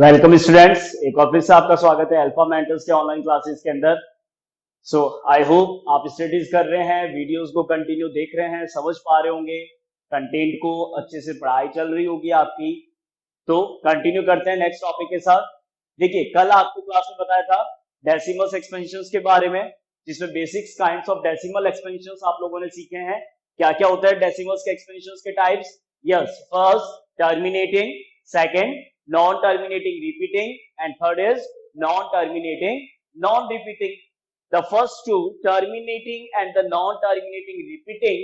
Welcome students, एक और फिर से आपका स्वागत है अल्फा मेंटर्स के ऑनलाइन क्लासेस के अंदर। आई होप आप स्टडीज कर रहे हैं, वीडियोस को कंटिन्यू देख रहे हैं, समझ पा रहे होंगे, कंटेंट को अच्छे से पढ़ाई चल रही होगी आपकी। तो कंटिन्यू करते हैं नेक्स्ट टॉपिक के साथ। देखिए, कल आपको क्लास में बताया था डेसिमल्स एक्सपेंशंस के बारे में, जिसमें basics kinds of decimal expansions आप लोगों ने सीखे हैं। क्या क्या होता है डेसिमल्स के एक्सपेंशंस के types? Yes, first terminating, second non terminating repeating, and third is non terminating non repeating. The first two, terminating and the non-terminating repeating,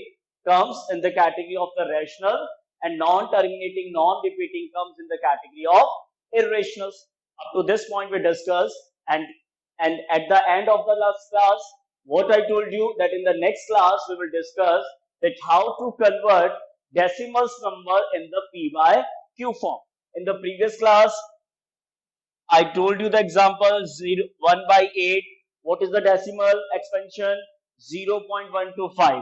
comes in the category of the rational, and non-terminating, non-repeating comes in the category of irrationals. Up to this point we discussed, and at the end of the last class, what I told you that in the next class we will discuss that how to convert decimals number in the P by Q form. In the previous class, I told you the example 1 by 8. What is the decimal expansion? 0.125.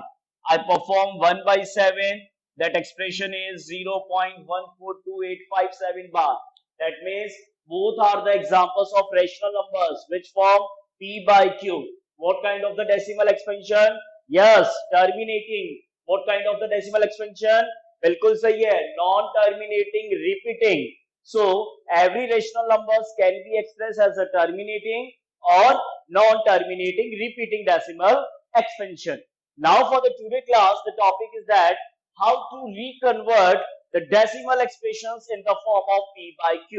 I perform 1 by 7. That expression is 0.142857 bar. That means both are the examples of rational numbers which form P by Q. What kind of the decimal expansion? Yes, terminating. What kind of the decimal expansion? बिल्कुल सही है, non-terminating repeating. So every rational numbers can be expressed as a terminating or non-terminating repeating decimal expansion. Now for the today class, the topic is that how to reconvert the decimal expressions in the form of P by Q.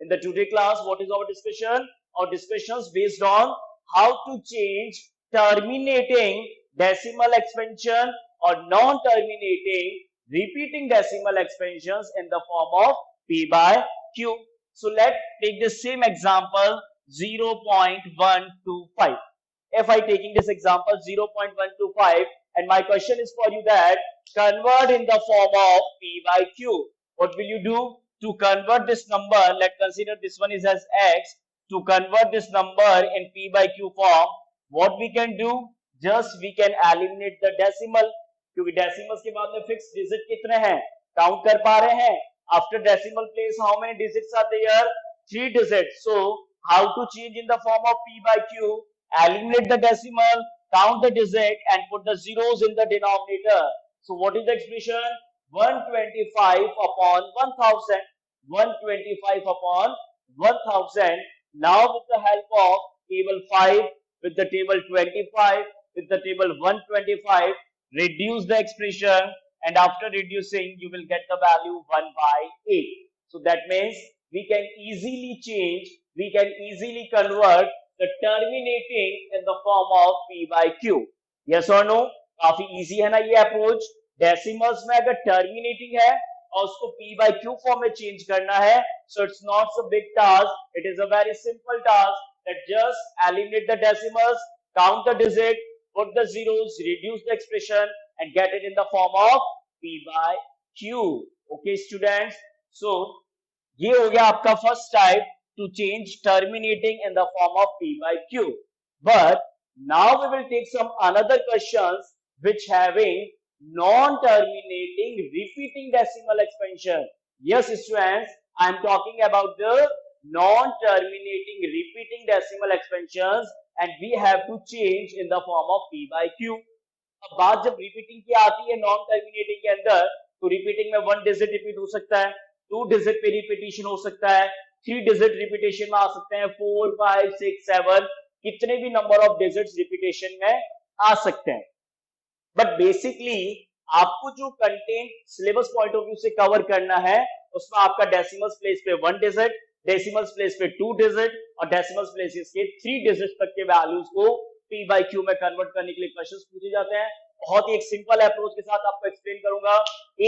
In the today class, what is our discussion? Our discussions based on how to change terminating decimal expansion or non-terminating repeating decimal expansions in the form of P by Q. So let's take the same example 0.125. If I taking this example 0.125 and my question is for you that convert in the form of P by Q. What will you do? To convert this number, let's consider this one is as X. To convert this number in P by Q form, what we can do? Just we can eliminate the decimal. क्योंकि decimals के बाद में fix digit कितने हैं count कर पा रहे हैं. After decimal place how many digits are there? 3 digits. So how to change in the form of p by q? Eliminate the decimal, count the digit and put the zeros in the denominator. So what is the expression? 125 upon 1000. 125 upon 1000. Now with the help of table 5, with the table 25, with the table 125, reduce the expression, and after reducing you will get the value 1 by 8. So that means we can easily change, we can easily convert the terminating in the form of p by q. Yes or no? काफी easy है ना ये approach. Decimals में अगर terminating है और उसको p by q form में change करना है, so it's not a big task, it is a very simple task that just eliminate the decimals, count the digit, put the zeros, reduce the expression and get it in the form of p by q. Okay students, so ये हो गया आपका first type to change terminating in the form of p by q. But now we will take some another questions which having non-terminating repeating decimal expansion. Yes students, I am talking about the non-terminating repeating decimal expansions and we have to change in the form of p by q. अब बात जब repeating की आती है non terminating के अंदर, तो repeating में 1 डिजिट रिपीट हो सकता है, 2 डिजिट पे रिपीटेशन हो सकता है, 3 डिजिट रिपीटेशन में आ सकते हैं, 4 5 6 7 कितने भी नंबर ऑफ डिजिट्स रिपीटेशन में आ सकते हैं. बट बेसिकली आपको जो content syllabus point of view से कवर करना है उसमें आपका डेसिमल्स प्लेस पे 1 डिजिट, डेसिमल्स प्लेस पे 2 डिजिट और डेसिमल्स प्लेसेस के 3 डिजिट तक के वैल्यूज को p by q में कन्वर्ट करने के लिए क्वेश्चंस पूछे जाते हैं. बहुत ही एक सिंपल अप्रोच के साथ आपको एक्सप्लेन करूंगा.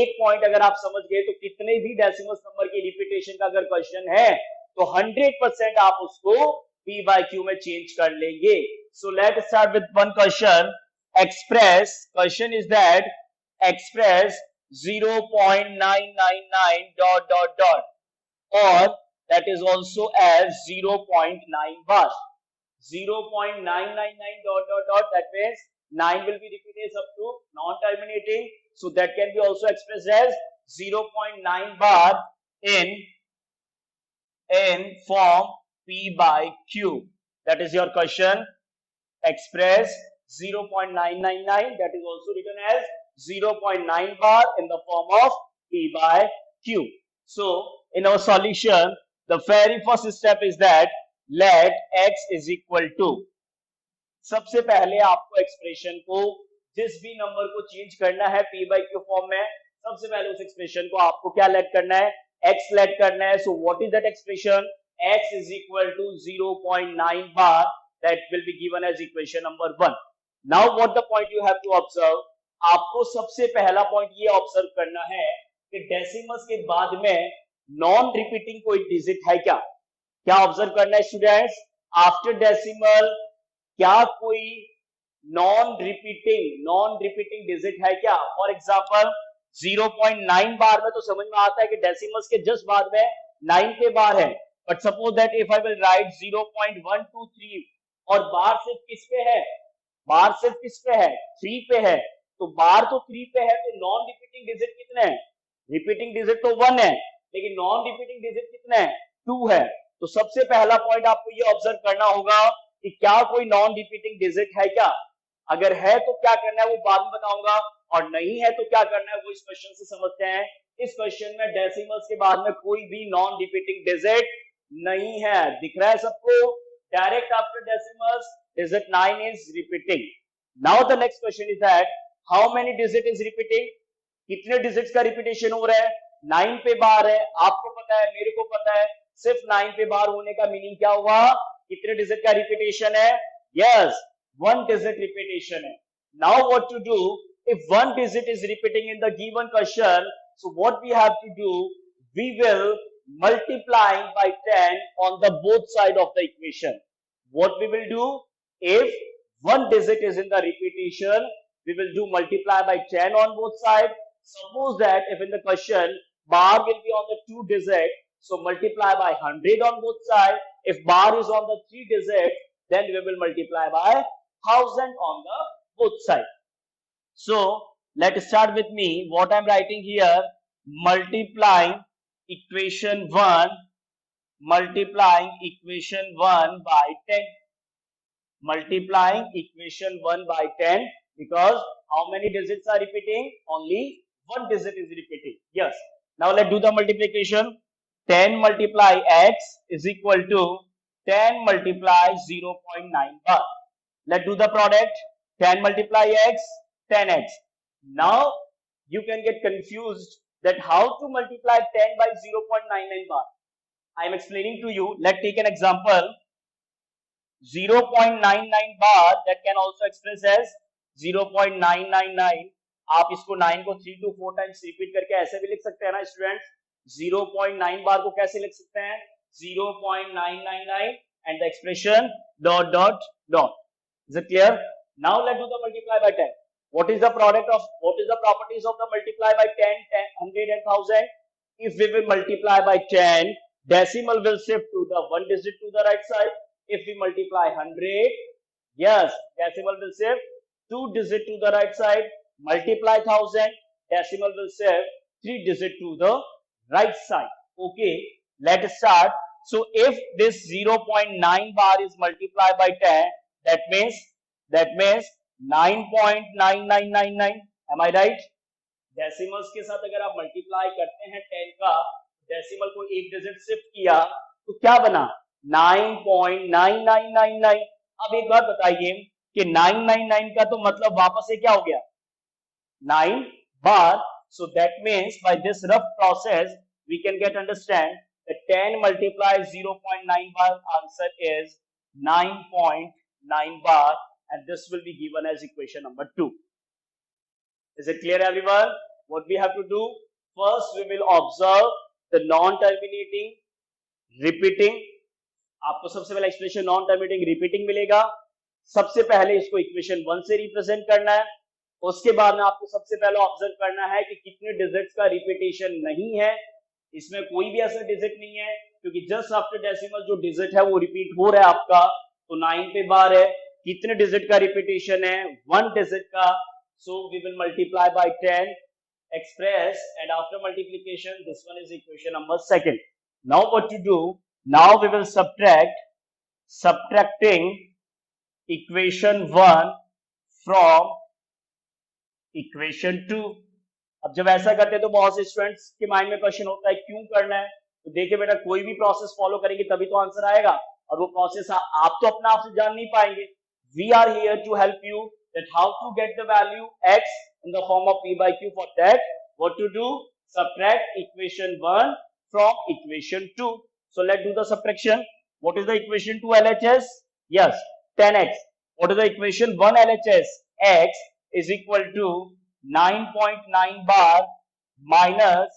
एक पॉइंट अगर आप समझ गए तो कितने भी डेसिमल्स नंबर की रिपीटेशन का अगर क्वेश्चन है तो 100% आप उसको p by q में चेंज कर लेंगे. So let start with one question. Express, question is that express 0.999 dot dot dot, or that is also as 0.9 bar. 0.999 dot dot dot, that means 9 will be repeated up to non-terminating, so that can be also expressed as 0.9 bar in in form P by Q. That is your question. Express 0.999, that is also written as 0.9 bar in the form of P by Q. So in our solution, the very first step is that let x is equal to, सबसे पहले आपको expression को, जिस भी number को change करना है P by Q form में, सबसे पहले उस एक्सप्रेशन को आपको क्या लेट करना है, x लेट करना है. So what is that expression, x is equal to 0.9 bar, that will be given as equation number 1. Now what the point you have to observe, आपको सबसे पहला पॉइंट ये ऑब्जर्व करना है कि डेसिमल्स के बाद में नॉन रिपीटिंग कोई डिजिट है क्या. क्या ऑब्जर्व करना है स्टूडेंट्स, आफ्टर डेसिमल क्या कोई नॉन रिपीटिंग डिजिट है क्या. फॉर एग्जांपल 0.9 बार में तो समझ में आता है कि डेसिमल्स के जस्ट बाद में 9 के बार है, but suppose that if I will write 0.123 और बार सिर्फ किस पे है, बार सिर्फ किस पे है, 3 पे है, तो बार तो 3 पे है, तो नॉन रिपीटिंग डिजिट कितने हैं, रिपीटिंग डिजिट तो 1 है, लेकिन नॉन रिपीटिंग डिजिट कितने हैं, 2 है. तो सबसे पहला पॉइंट आपको ये ऑब्जर्व करना होगा कि क्या कोई नॉन रिपीटिंग डिजिट है क्या. अगर है तो क्या करना है वो बाद में बताऊंगा, और नहीं है तो क्या करना है वो इस क्वेश्चन से समझते हैं. इस क्वेश्चन में डेसिमल्स के बाद में कोई भी नॉन रिपीटिंग डिजिट नहीं है, दिख रहा है सबको. Direct after decimals digit 9 is repeating. Now the next question is that how many digit is repeating, कितने डिजिट्स का रिपीटेशन हो रहा है. 9 पे बार है, आपको पता है, मेरे को पता है, सिर्फ 9 पे बार होने का मीनिंग क्या हुआ, कितने डिजिट का रिपीटेशन है, यस, 1 digit repetition है. Now what to do if 1 digit is repeating in the given question, so what we have to do, we will multiplying by 10 on the both side of the equation. What we will do, if 1 digit is in the repetition, we will do multiply by 10 on both sides. Suppose that if in the question bar will be on the 2 digit, so multiply by 100 on both sides. If bar is on the 3 digit, then we will multiply by 1000 on the both side. So let's start with me. What I'm writing here, multiplying equation 1 by 10, multiplying equation 1 by 10, because how many digits are repeating, only 1 digit is repeating. Yes, now let's do the multiplication. 10 multiply x is equal to 10 multiply 0.9 bar. Let's do the product. 10 multiply x, 10x. Now you can get confused that how to multiply 10 by 0.99 bar. I am explaining to you. Let's take an example. 0.99 bar, that can also express as 0.999. आप इसको 9 को 3 to 4 times repeat करके ऐसे भी लिख सकते हैं ना स्टूडेंट्स. 0.9 बार को कैसे लिख सकते हैं, 0.999 and the expression dot dot dot. Is it clear? Now let's do the multiply by 10. What is the properties of the multiply by 10, 100 and 1000? If we will multiply by 10, decimal will shift to the 1 digit to the right side. If we multiply 100, yes, decimal will shift 2 digit to the right side. Multiply 1000, decimal will shift 3 digit to the right side. Okay, let's start. So if this 0.9 bar is multiplied by 10, that means 9.9999. Am I right? Decimals के साथ अगर आप multiply करते हैं 10 का, decimal को एक digit shift किया तो क्या बना, 9.9999. अब एक बात बताइए कि 999 का तो मतलब वापस से क्या हो गया, 9 बार. So that means by this rough process we can get understand that 10 multiplied 0.9 bar, answer is 9.9 bar, and this will be given as equation number 2. Is it clear everyone? What we have to do, first we will observe the non-terminating repeating. आपको सबसे पहले expression non terminating repeating मिलेगा. सबसे पहले इसको equation 1 से represent करना है. उसके बाद में आपको सबसे पहले ऑब्जर्व करना है कि कितने डिजिट्स का रिपीटेशन नहीं है. इसमें कोई भी ऐसा डिजिट नहीं है, क्योंकि जस्ट आफ्टर डेसिमल जो डिजिट है वो रिपीट हो रहा है आपका. तो 9 पे बार है, कितने डिजिट का रिपीटेशन है, 1 डिजिट का. So we will multiply by 10, express, and after multiplication this one is equation number 2. Now what to do, Now we will subtracting equation 1 from equation 2. अब जब ऐसा करते हैं तो बहुत से स्टूडेंट्स के माइंड में क्वेश्चन होता है क्यों करना है। तो देखिए बेटा, कोई भी प्रोसेस फॉलो करेंगे तभी तो आंसर आएगा, और वो प्रोसेस आप तो अपना आप से जान नहीं पाएंगे। We are here to help you that how to get the value x in the form of p by q. For that, what to do? Subtract equation 1 from equation 2. So let's do the subtraction. What is the equation 2 LHS? Yes, 10x. What is the equation 1 LHS? X is equal to 9.9 bar minus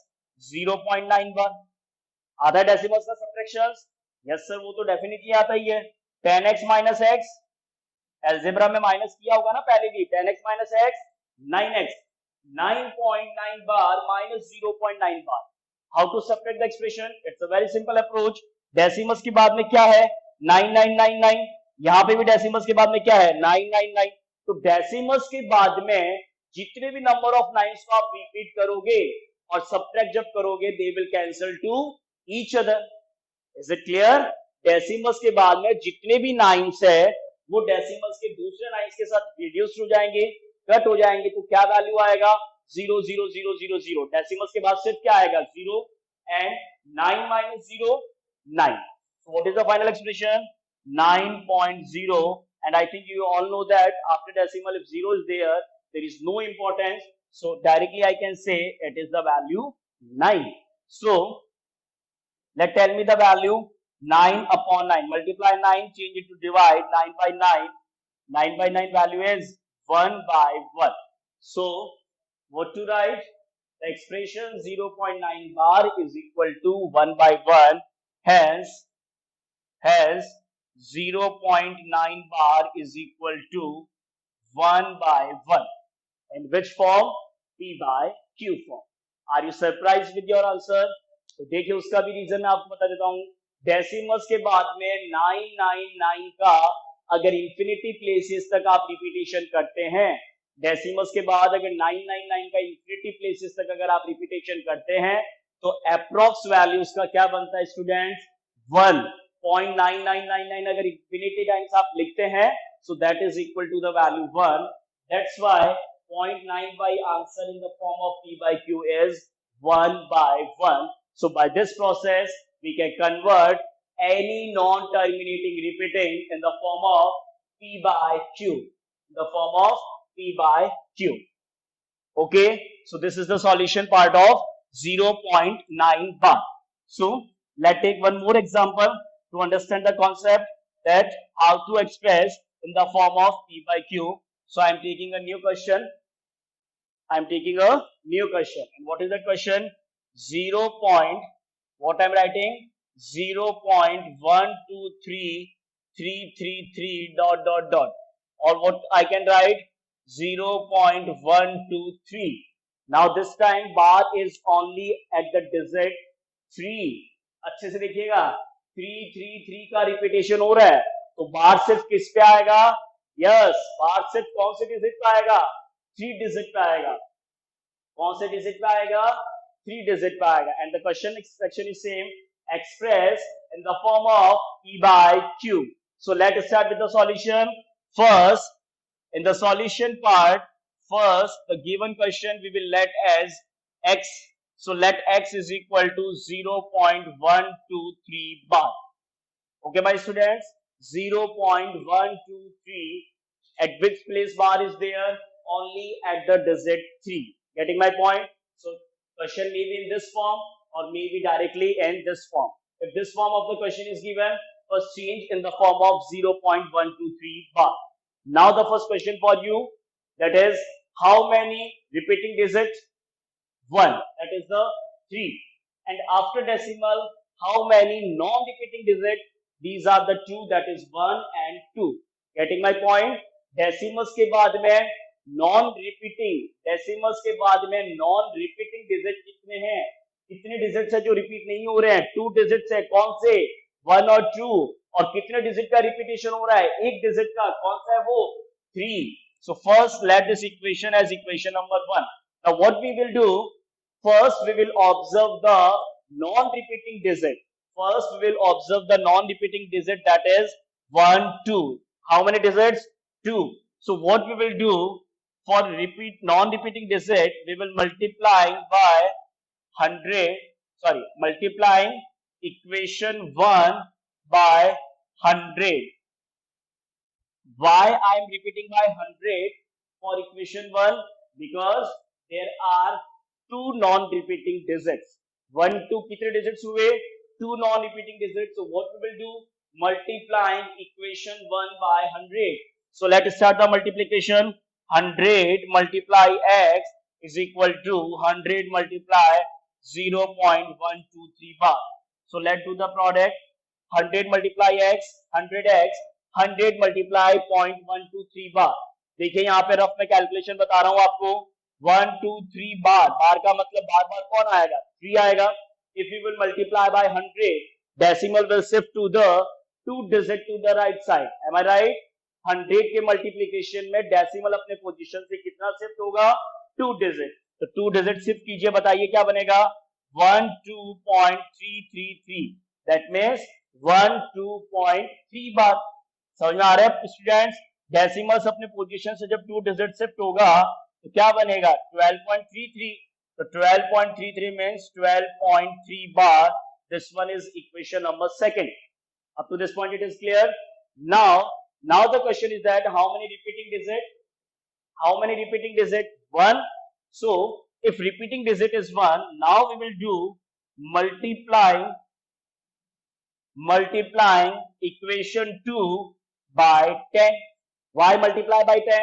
0.9 bar. आता decimals का subtraction? Yes sir, वो तो definitely आता ही है। 10x minus x, algebra में minus किया होगा ना पहले भी। 10x minus x 9x, 9.9 bar minus 0.9 bar. How to subtract the expression? It's a very simple approach. Decimals के बाद में क्या है? 9999। यहाँ पे भी डेसिमल्स के बाद में क्या है? 999। तो डेसिमल्स के बाद में जितने भी नंबर ऑफ नाइन्स को आप रिपीट करोगे और सब्ट्रैक्ट जब करोगे, they will cancel two each other. Is it clear? Decimals के बाद में जितने भी नाइन्स है वो डेसिमल्स के दूसरे नाइन्स के साथ रिड्यूस हो जाएंगे, कट हो जाएंगे। तो क्या वैल्यू आएगा? 0 0 0 0 0। डेसिमल्स के बाद सिर्फ क्या आएगा? 0 and 9 minus 0 9। So what is the final expression? 9.0. And I think you all know that after decimal, if 0 is there, there is no importance. So directly I can say it is the value 9. So let tell me the value. 9 upon 9. Multiply 9, change it to divide. 9 by 9. 9 by 9 value is 1 by 1. So what to write? The expression 0.9 bar is equal to 1 by 1. Hence 0.9 bar is equal to 1 by 1. In which form? P by Q form. Are you surprised with your answer? तो देखिए, उसका भी reason मैं आपको बता देता हूं। Decimals के बाद में 999 का अगर इंफिनिटी प्लेसेस तक आप रिपीटेशन करते हैं, डेसिमल्स के बाद अगर 999 का इंफिनिटी प्लेसेस तक अगर आप रिपीटेशन करते हैं, तो अप्रोक्स वैल्यू उसका क्या बनता है स्टूडेंट्स? 1.9999 अगर इंफिनिटी टाइम्स आप लिखते हैं, so that is equal to the value 1. That's why 0.9 by answer in the form of P by Q is 1 by 1. So by this process, we can convert any non-terminating repeating in the form of P by Q. In the form of P by Q. Okay. So this is the solution part of 0.9 bar. So let's take one more example to understand the concept that how to express in the form of P by Q. So I am taking a new question. And what is the question? 0. What I am writing? 0.123333 dot dot dot. Or what I can write? 0.123. Now this time bar is only at the digit 3. अच्छे से देखिएगा, 333 का repetition हो रहा है, तो बार सिर्फ किस पे आएगा? यस, बार सिर्फ कौन से डिजिट पे आएगा? 3 डिजिट पे आएगा। कौन से डिजिट पे आएगा? 3 डिजिट पे आएगा। And the question expression is same, express in the form of P by Q. So let's start with the solution. First, in the solution part, first the given question we will let as x. So let x is equal to 0.123 bar. Okay, my students, 0.123. At which place bar is there? Only at the digit 3. Getting my point? So question may be in this form or may be directly in this form. If this form of the question is given, first change in the form of 0.123 bar. Now the first question for you, that is how many repeating digits? 1, that is the 3. And after decimal, how many non-repeating digits? These are the 2, that is 1 and 2. Getting my point? Decimals के बाद में non-repeating, decimals के बाद में non-repeating digit कितने हैं? कितने digits है जो रिपीट नहीं हो रहे हैं? 2 डिजिट्स है। कौन से? 1 और 2। और कितने डिजिट का रिपीटेशन हो रहा है? एक डिजिट का। कौन सा है वो? 3. So first let this equation as equation number 1. Now what we will do? First we will observe the non-repeating digit. First, we will observe the non-repeating digit, that is 1, 2. How many digits? 2. So what we will do for non-repeating digit, we will multiplying by 100, multiplying equation 1 by 100. Why I am repeating by 100 for equation 1? Because there are two non-repeating digits. 1, 2 कितने digits हुए? Two non-repeating digits. So what we will do? Multiplying equation 1 by 100. So let's start the multiplication. 100 multiply x is equal to 100 multiply 0.123 bar. So let's do the product. 100 multiply x, 100x, 100 multiply 0.123 बार. देखिए यहाँ पे rough में calculation बता रहा हूँ आपको. 1 2 3 बार. बार का मतलब बार बार कौन आएगा? 3 आएगा. If you will multiply by 100, decimal will shift to the 2 digit to the right side. Am I right? 100 के मल्टीप्लीकेशन में डेसिमल अपने पोजीशन से कितना शिफ्ट होगा? 2 डिजिट. तो 2 डिजिट शिफ्ट कीजिए, बताइए क्या बनेगा? 12.333. दैट मीन्स 12.3 बार. समझ में आ रहा है स्टूडेंट्स? डेसिमल्स अपने पोजीशन से जब 2 डिजिट शिफ्ट होगा तो क्या बनेगा? 12.33. तो 12.33 means 12.3 bar. This one is equation number 2. Up to this point it is clear. Now the question is that how many repeating digit? How many repeating digit? 1. So if repeating digit is 1, now we will do multiplying equation 2 by 10. Why multiply by 10?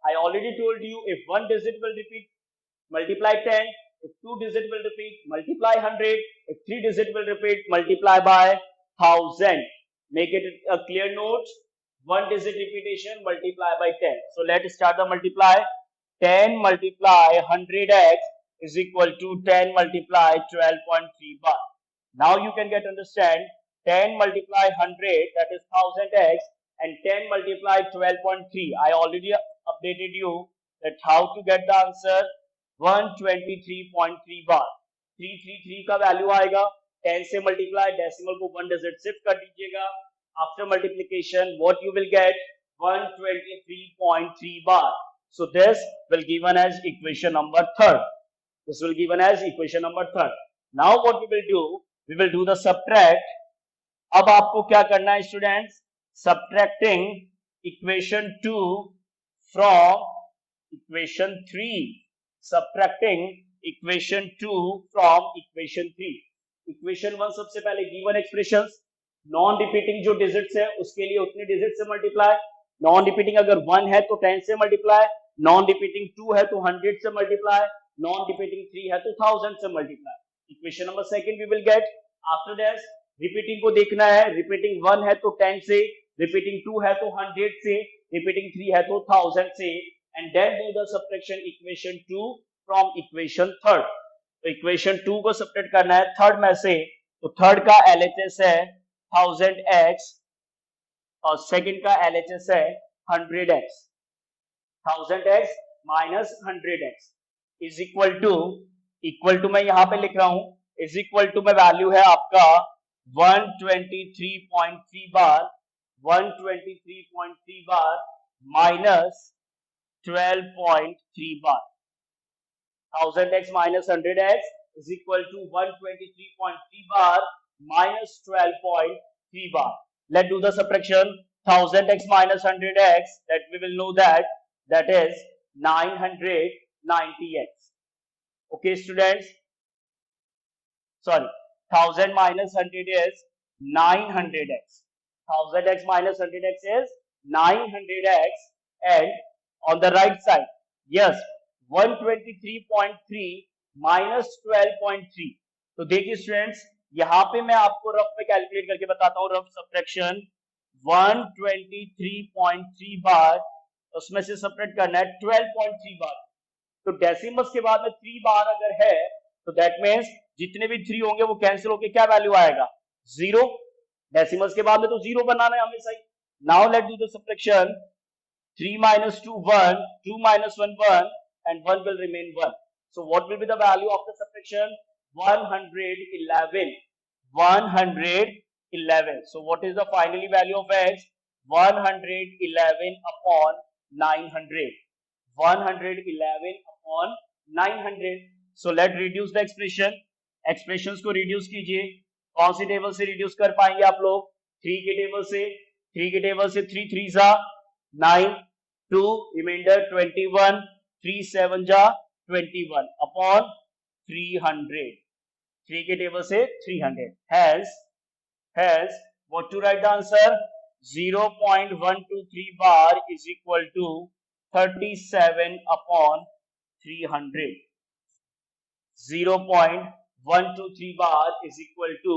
I already told you, if one digit will repeat, multiply 10. If 2 digit will repeat, multiply 100. If 3 digit will repeat, multiply by 1000. Make it a clear note. 1 digit repetition, multiply by 10. So let's start the multiply. 10 multiply 100x is equal to 10 multiply 12.3 bar. Now you can get understand. 10 multiply 100, that is 1000x, and 10 multiply 12.3. I already updated you that how to get the answer. 123.3 बार. 333 का value आएगा. 10 से multiply, decimal को 1 digit shift कर दीजिएगा. After multiplication, what you will get? 123.3 bar. So this will given as equation number 3rd. This will given as equation number 3rd. Now what we will do? We will do the subtract. अब आपको क्या करना है students? Subtracting equation 2 from equation 3. Subtracting equation 2 from equation 3. Equation 1 सबसे पहले given expressions. Non repeating जो digits है उसके लिए उतने डिजिट से मल्टीप्लाई. नॉन रिपीटिंग अगर 1 है तो 10 से मल्टीप्लाई. नॉन रिपीटिंग 2 है तो 100 से मल्टीप्लाई. नॉन रिपीटिंग 3 है तो 1000 से multiply. Equation number 2 we will get. After that repeating को देखना है. रिपीटिंग 1 है तो 10 से, रिपीटिंग 2 है तो 100 से, रिपीटिंग 3 है तो 1000 से. And then do the subtraction equation 2 from equation 3rd. तो इक्वेशन 2 को सब्ट्रैक्ट करना है 3rd में से. तो 3rd का LHS है 1000x और सेकंड का LHS है 100x. 1000x minus 100x is equal to मैं यहां पे लिख रहा हूं, is equal to में वैल्यू है आपका 123.3 बार. 123.3 बार minus 12.3 bar. 1000x minus 100x is equal to 123.3 bar minus 12.3 bar. Let's do the subtraction. 1000x minus 100x, that we will know that is 990x. Okay students, sorry, 1000 minus 100 is 900x. 1000x minus 100x is 900x, and on the right side, yes, 123.3 minus 12.3. तो देखिए students, यहां पे मैं आपको rough में calculate करके बताता हूं. रफ सब्ट्रैक्शन 123.3 बार, उसमें से सब्ट्रैक्ट करना है 12.3 बार. तो डेसिमल्स के बाद में 3 बार अगर है तो दैट मींस जितने भी 3 होंगे वो कैंसिल होके क्या वैल्यू आएगा? 0. डेसिमल्स के बाद में तो 0 बनाना है हमेशा ही. Now let's do the subtraction. 3 minus 2 1, 2 minus 1 1, and 1 will remain 1. So what will be the value of the subtraction? 111. 111. So what is the finally value of x? 111 upon 900. 111 upon 900. So let's reduce the expression. Expressions को reduce कीजिए. कौन सी table से reduce कर पाएंगे आप लोग? 3 के table से. 3 के टेबल से 3 3 जा 9, 2 remainder 21, 3 7 जा 21 upon 300. 3 के टेबल से 300. Hence, what to write the answer? 0.123 bar is equal to 37 upon 300. 0.123 bar is equal to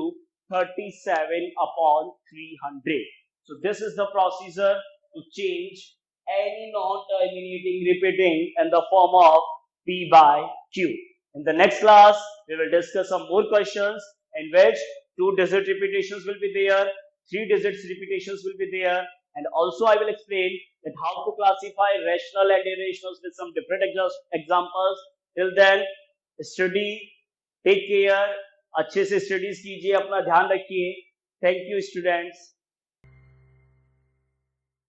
37 upon 300. So this is the procedure to change any non-terminating repeating in the form of P by Q. In the next class, we will discuss some more questions in which 2-digit repetitions will be there, 3-digit repetitions will be there, and also I will explain that how to classify rational and irrationals with some different examples. Till then, study, take care, अच्छे से studies कीजिए, अपना ध्यान रखिए. Thank you, students.